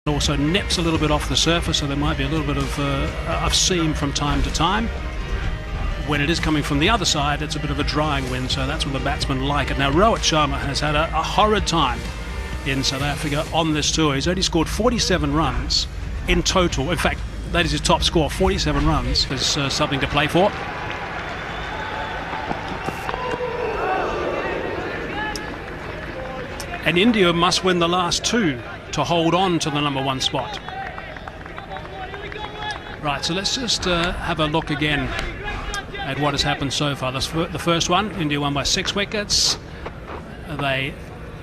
Also nips a little bit off the surface, so there might be a little bit of seam from time to time. When it is coming from the other side, it's a bit of a drying wind, so that's when the batsmen like it. Now, Rohit Sharma has had a horrid time in South Africa on this tour. He's only scored 47 runs in total. In fact, that is his top score, 47 runs. There's something to play for. And India must win the last two to hold on to the #1 spot. Right, so let's just have a look again at what has happened so far. The first one, India won by 6 wickets. They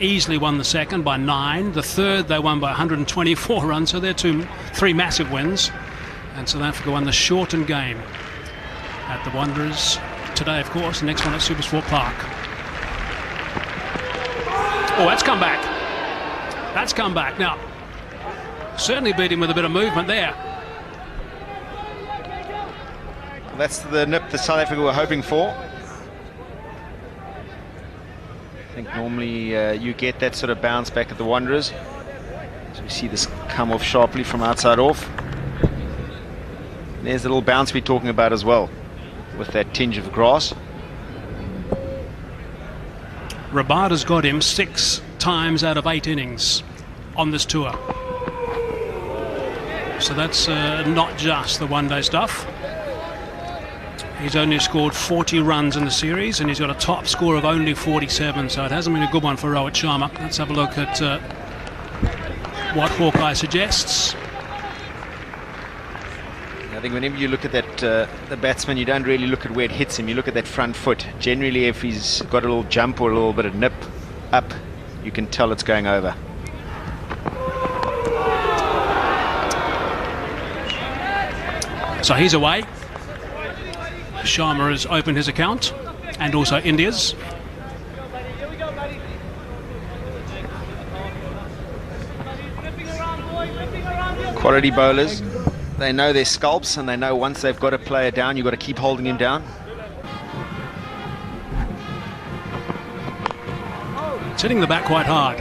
easily won the second by 9. The third, they won by 124 runs, so they're 3 massive wins. And South Africa won the shortened game at the Wanderers today, of course. The next one at SuperSport Park. Oh, that's come back. That's come back. Now, certainly beat him with a bit of movement there. That's the nip that South Africa were hoping for. I think normally you get that sort of bounce back at the Wanderers. So we see this come off sharply from outside off. There's the little bounce we're talking about as well, with that tinge of grass. Rabada's got him 6 times out of 8 innings on this tour. So that's not just the one-day stuff. He's only scored 40 runs in the series, and he's got a top score of only 47, so it hasn't been a good one for Rohit Sharma. Let's have a look at what Hawkeye suggests. I think whenever you look at that, the batsman, you don't really look at where it hits him, you look at that front foot. Generally, if he's got a little jump or a little bit of nip up, you can tell it's going over. So he's away. Sharma has opened his account, and also India's. Quality bowlers. They know their scalps, and they know once they've got a player down, you've got to keep holding him down. It's hitting the bat quite hard.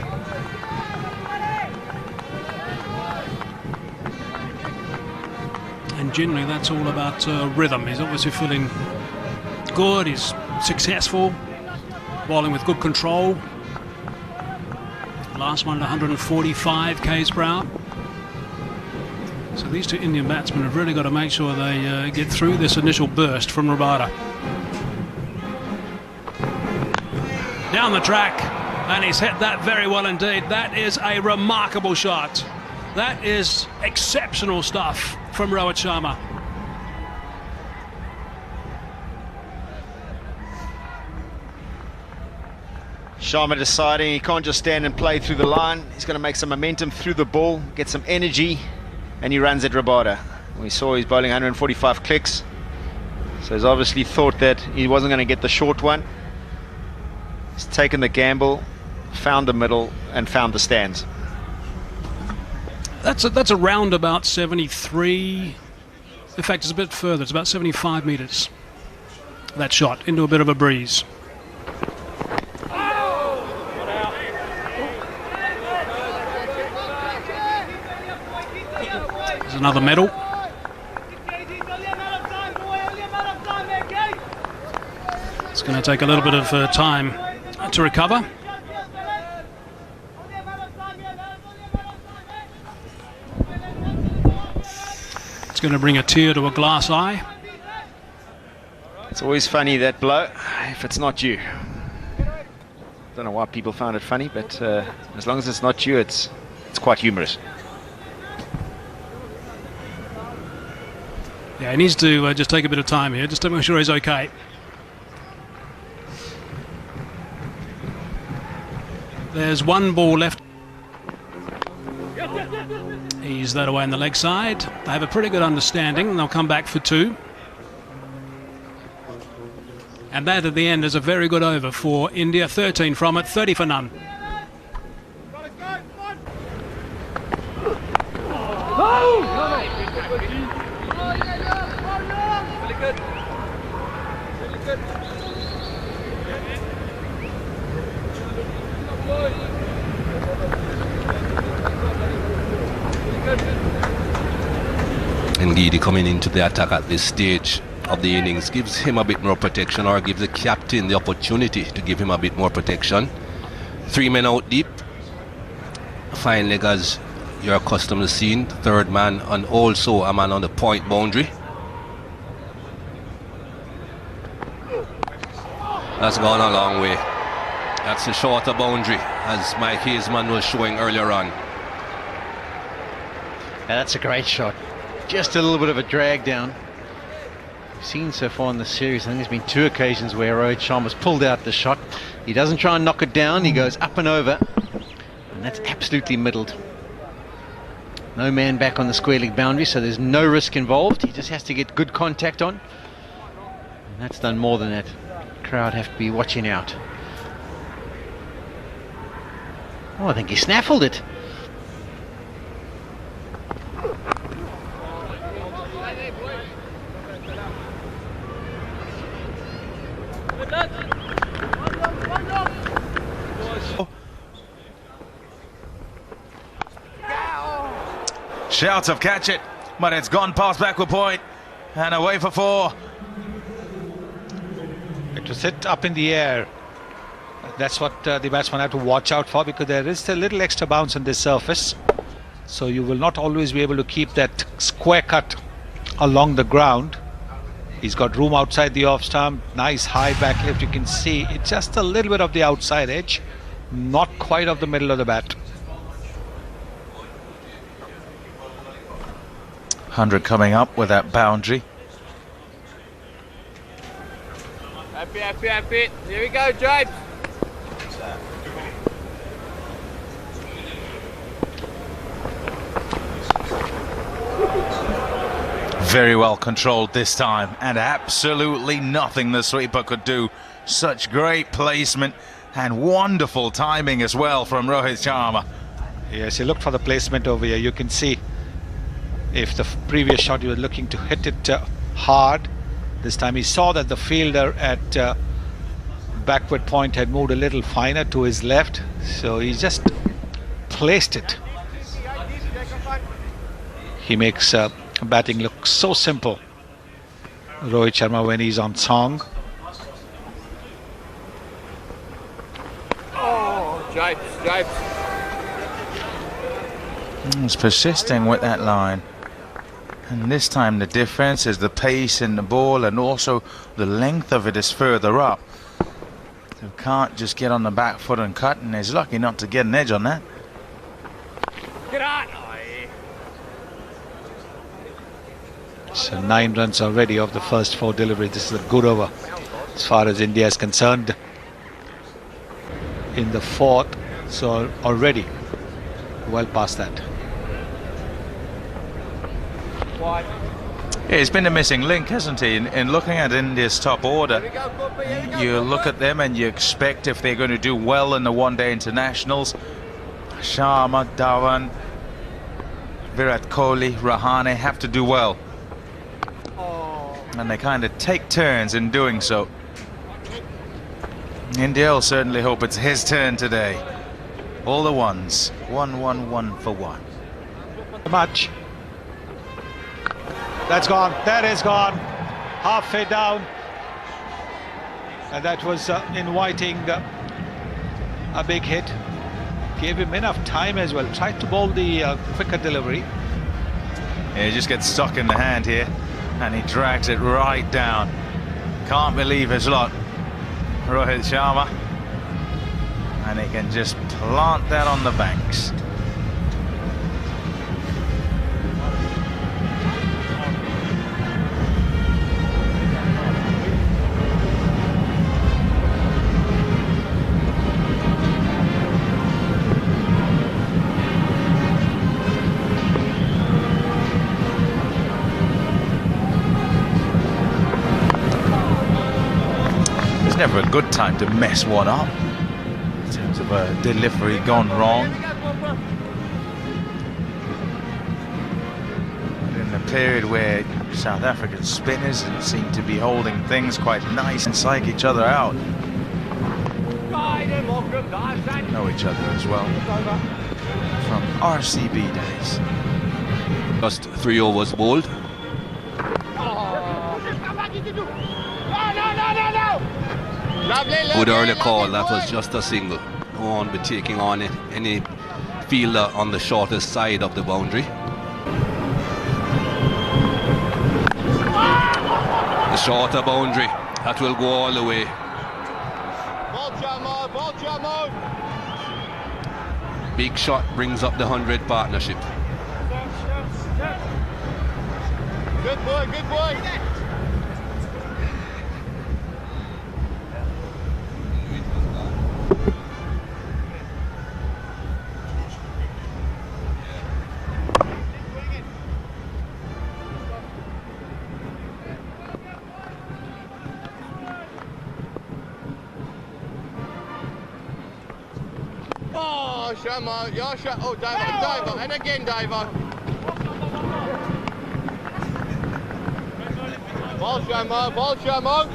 And generally that's all about rhythm. He's obviously feeling good, he's successful, bowling with good control. Last one at 145 k's per hour. So these two Indian batsmen have really got to make sure they get through this initial burst from Rabada. Down the track, and he's hit that very well indeed. That is a remarkable shot. That is exceptional stuff from Rohit Sharma. Sharma deciding he can't just stand and play through the line. He's going to make some momentum through the ball, get some energy, and he runs at Rabada. We saw he's bowling 145 clicks, so he's obviously thought that he wasn't going to get the short one. He's taken the gamble, found the middle, and found the stands. That's around about 73. In fact, it's a bit further. It's about 75 meters. That shot into a bit of a breeze. There's another medal. It's going to take a little bit of time to recover. It's going to bring a tear to a glass eye. It's always funny, that blow, if it's not you. Don't know why people found it funny, but as long as it's not you, it's quite humorous. Yeah, he needs to just take a bit of time here, just to make sure he's okay. There's one ball left. He's that away on the leg side. They have a pretty good understanding, and they'll come back for 2. And that at the end is a very good over for India. 13 from it, 30 for none. Indeed, coming into the attack at this stage of the innings gives him a bit more protection, or gives the captain the opportunity to give him a bit more protection. 3 men out deep. Fine leg as you're accustomed to seeing. Third man, and also a man on the point boundary. That's gone a long way. That's a shorter boundary, as Mike Hazeman was showing earlier on. Yeah, that's a great shot. Just a little bit of a drag down. We've seen so far in the series, I think there's been 2 occasions where Rohit Sharma's pulled out the shot. He doesn't try and knock it down, he goes up and over. And that's absolutely middled. No man back on the square leg boundary, so there's no risk involved. He just has to get good contact on. And that's done more than that. The crowd have to be watching out. Oh, I think he snaffled it. Shouts of catch it, but it's gone past backward point and away for 4. To sit up in the air, that's what the batsman have to watch out for, because there is a little extra bounce on this surface, so you will not always be able to keep that square cut along the ground. He's got room outside the off stump, nice high back lift. You can see it's just a little bit of the outside edge, not quite of the middle of the bat. 100 coming up with that boundary. Happy. Here we go, James. Very well controlled this time, and absolutely nothing the sweeper could do. Such great placement and wonderful timing as well from Rohit Sharma. Yes, he looked for the placement over here. You can see if the previous shot he was looking to hit it hard, this time he saw that the fielder at backward point had moved a little finer to his left, so he just placed it. He makes batting look so simple, Rohit Sharma, when he's on song. Oh, James. He's persisting with that line. And this time the difference is the pace in the ball, and also the length of it is further up. So can't just get on the back foot and cut, and he's lucky not to get an edge on that. Get on. So 9 runs already of the first 4 deliveries. This is a good over as far as India is concerned. In the 4th, so already well past that. Yeah, he's been a missing link, hasn't he, in looking at India's top order. You look at them and you expect, if they're going to do well in the one-day internationals, Sharma, Dhawan, Virat Kohli, Rahane have to do well. And they kind of take turns in doing so. India will certainly hope it's his turn today. All the ones. 1-1-1 for 1. Much. That's gone. That is gone. Halfway down. And that was inviting a big hit. Gave him enough time as well. Tried to bowl the quicker delivery. Yeah, he just gets stuck in the hand here, and he drags it right down. Can't believe his luck, Rohit Sharma. And he can just plant that on the banks. Never a good time to mess one up in terms of a delivery gone wrong. But in the period where South African spinners seem to be holding things quite nice and psych each other out, know each other as well from RCB days. Just 3 overs bowled. Good early call, that was just a single. No one be taking on it, any fielder on the shortest side of the boundary. The shorter boundary, that will go all the way. Big shot brings up the 100 partnership. Good boy, good boy. Oh, Sharma, your shot. Oh, diver, and again diver. Ball Sharma, ball Sharma.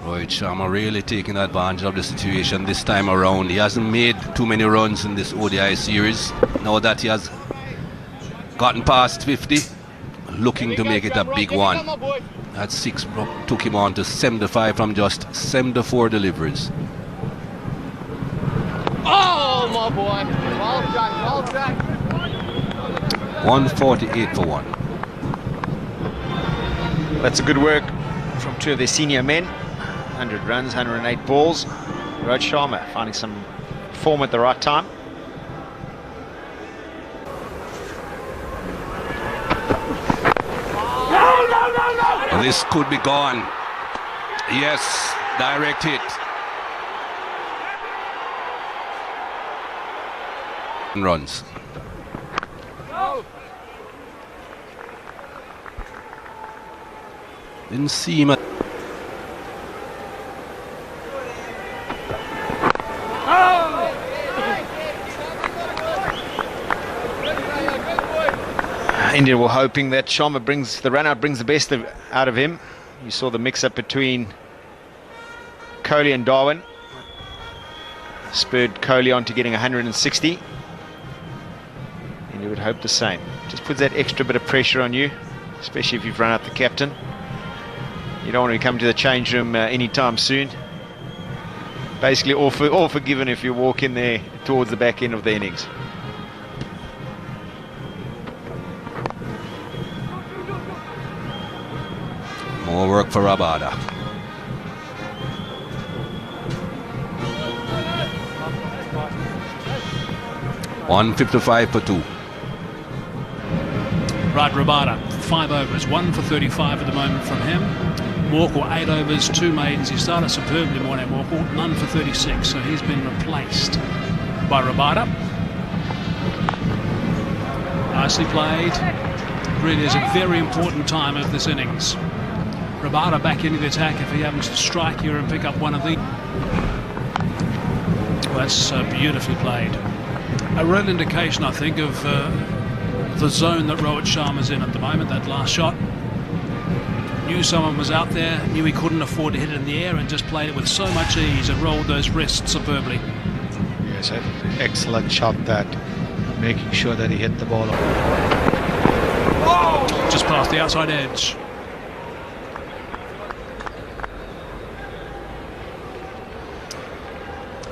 Rohit Sharma really taking advantage of the situation this time around. He hasn't made too many runs in this ODI series. Now that he has gotten past 50, looking to make it a big one. At 6 took him on to 75 from just 74 deliveries. Oh, my boy. Well done, well done. 148 for 1. That's a good work from two of their senior men. 100 runs, 108 balls. Rohit Sharma finding some form at the right time. This could be gone. Yes, direct hit. Runs. Didn't see him. India were hoping that Sharma brings the run-out, brings the best out of him. You saw the mix-up between Kohli and Darwin. Spurred Kohli on to getting 160. And you would hope the same. Just puts that extra bit of pressure on you, especially if you've run out the captain. You don't want to come to the change room anytime soon. Basically all forgiven if you walk in there towards the back end of the innings. More work for Rabada. $155 for 2. Right, Rabada, 5 overs, 1 for 35 at the moment from him. Morkel, 8 overs, 2 maidens. He started superbly, Morne Morkel, none for 36, so he's been replaced by Rabada. Nicely played. Really is a very important time of this innings. Rabada back into the attack if he happens to strike here and pick up one of the... Well, that's beautifully played. A real indication, I think, of the zone that Rohit Sharma's in at the moment, that last shot. Knew someone was out there, knew he couldn't afford to hit it in the air and just played it with so much ease and rolled those wrists superbly. Yes, an excellent shot that, making sure that he hit the ball. Just past the outside edge.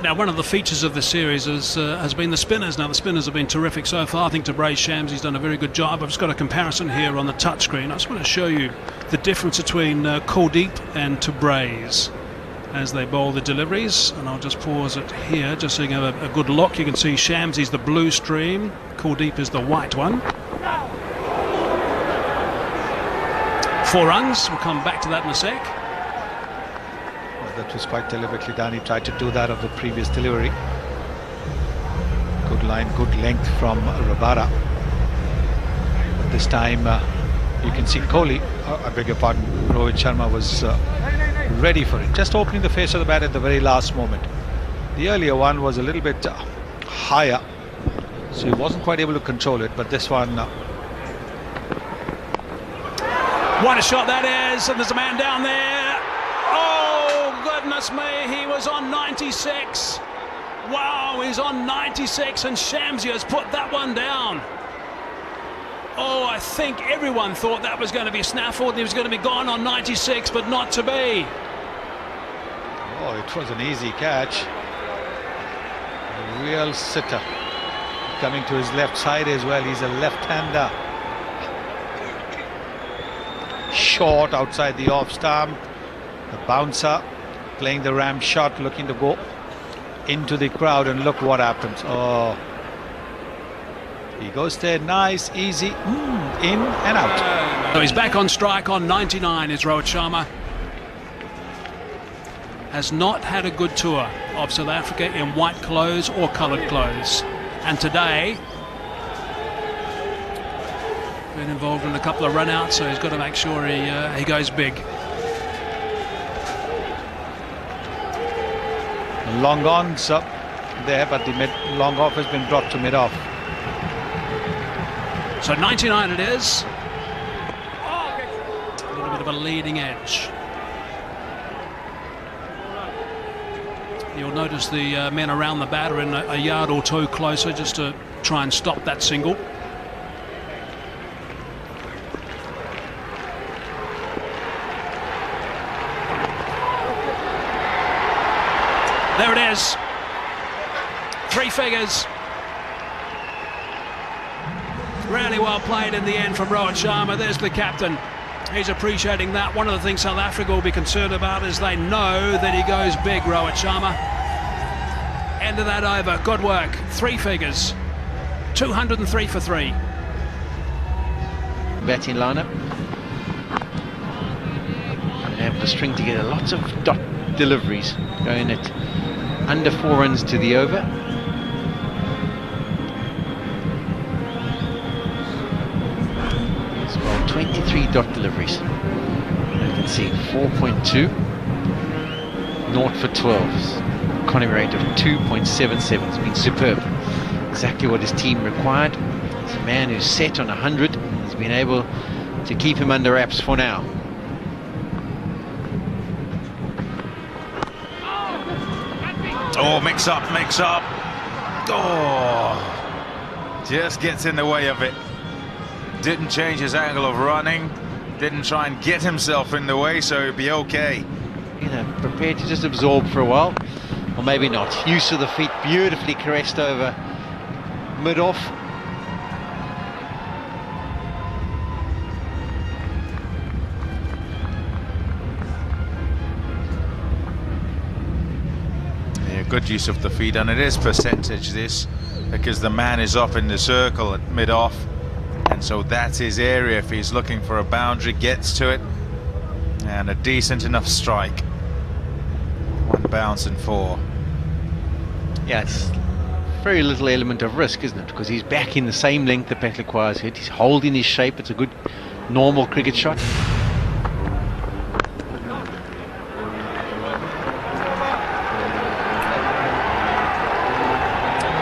Now, one of the features of this series has been the spinners. Now, the spinners have been terrific so far. I think Tabraiz Shamsi's done a very good job. I've just got a comparison here on the touchscreen. I just want to show you the difference between Kuldeep and Tabraiz as they bowl the deliveries. And I'll just pause it here just so you can have a good look. You can see Shamsi's the blue stream, Kuldeep is the white one. 4 runs. We'll come back to that in a sec. That was quite deliberately done. He tried to do that of the previous delivery. Good line, good length from Rabada. But this time you can see Kohli, I beg your pardon, Rohit Sharma was ready for it. Just opening the face of the bat at the very last moment. The earlier one was a little bit higher, so he wasn't quite able to control it, but this one... What a shot that is, and there's a man down there. Oh, goodness me, he was on 96. Wow, he's on 96, and Shamsi has put that one down. Oh, I think everyone thought that was going to be snaffled. He was going to be gone on 96, but not to be. Oh, it was an easy catch. A real sitter. Coming to his left side as well. He's a left-hander. Short outside the off stump. The bouncer playing the ram shot, looking to go into the crowd, and look what happens. Oh, he goes there, nice, easy, in and out. So he's back on strike on 99 is Rohit Sharma. Has not had a good tour of South Africa in white clothes or coloured clothes. And today, been involved in a couple of run-outs, so he's got to make sure he goes big. Long on's up there, but the long off has been brought to mid-off. So 99 it is. A little bit of a leading edge. You'll notice the men around the bat are in a yard or two closer just to try and stop that single. There it is. 3 figures. Really well played in the end from Rohit Sharma. There's the captain. He's appreciating that. One of the things South Africa will be concerned about is they know that he goes big, Rohit Sharma. End of that over. Good work. 3 figures. 203 for 3. Batting lineup. And have the string together. Lots of dot deliveries going at under 4 runs to the over. As well, 23 dot deliveries. You can see 4.2, 0 for 12. Economy rate of 2.77. It's been superb. Exactly what his team required. It's a man who's set on 100. He's been able to keep him under wraps for now. Oh, mix up. Oh, just gets in the way of it. Didn't change his angle of running. Didn't try and get himself in the way, so he'd be okay. You know, prepared to just absorb for a while, or maybe not. Use of the feet, beautifully caressed over mid-off. Good use of the feet, and it is percentage this, because the man is up in the circle at mid-off, and so that's his area. If he's looking for a boundary, gets to it, and a decent enough strike. 1 bounce and 4. Yeah, it's very little element of risk, isn't it? Because he's back in the same length that Petliqua's hit. He's holding his shape. It's a good normal cricket shot.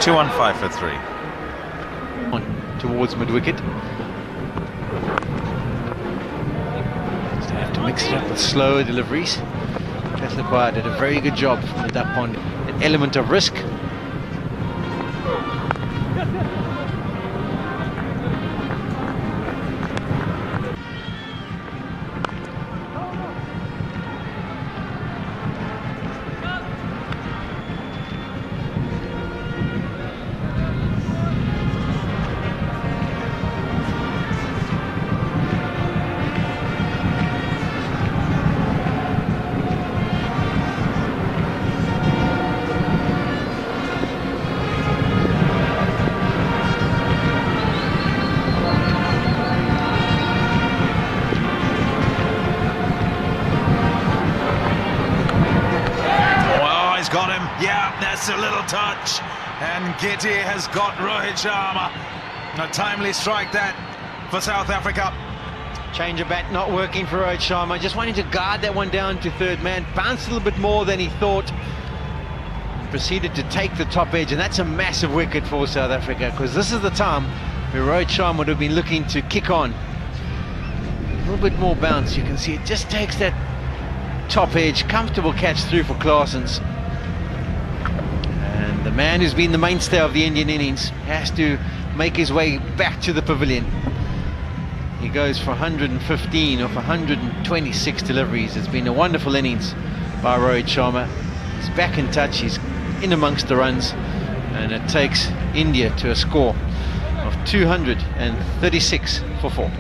215 for 3. On towards mid-wicket. So they have to mix it up with slower deliveries. Petliqua did a very good job from the duck pond. An element of risk. Got him, yeah, that's a little touch, and Giddy has got Rohit Sharma. A timely strike that for South Africa. Change of bat not working for Rohit Sharma, just wanting to guard that one down to third man, bounced a little bit more than he thought, proceeded to take the top edge, and that's a massive wicket for South Africa, because this is the time where Rohit Sharma would have been looking to kick on. A little bit more bounce, you can see it just takes that top edge, comfortable catch through for Claessens. The man who's been the mainstay of the Indian innings has to make his way back to the pavilion. He goes for 115 off 126 deliveries. It's been a wonderful innings by Rohit Sharma. He's back in touch, he's in amongst the runs, and it takes India to a score of 236 for 4.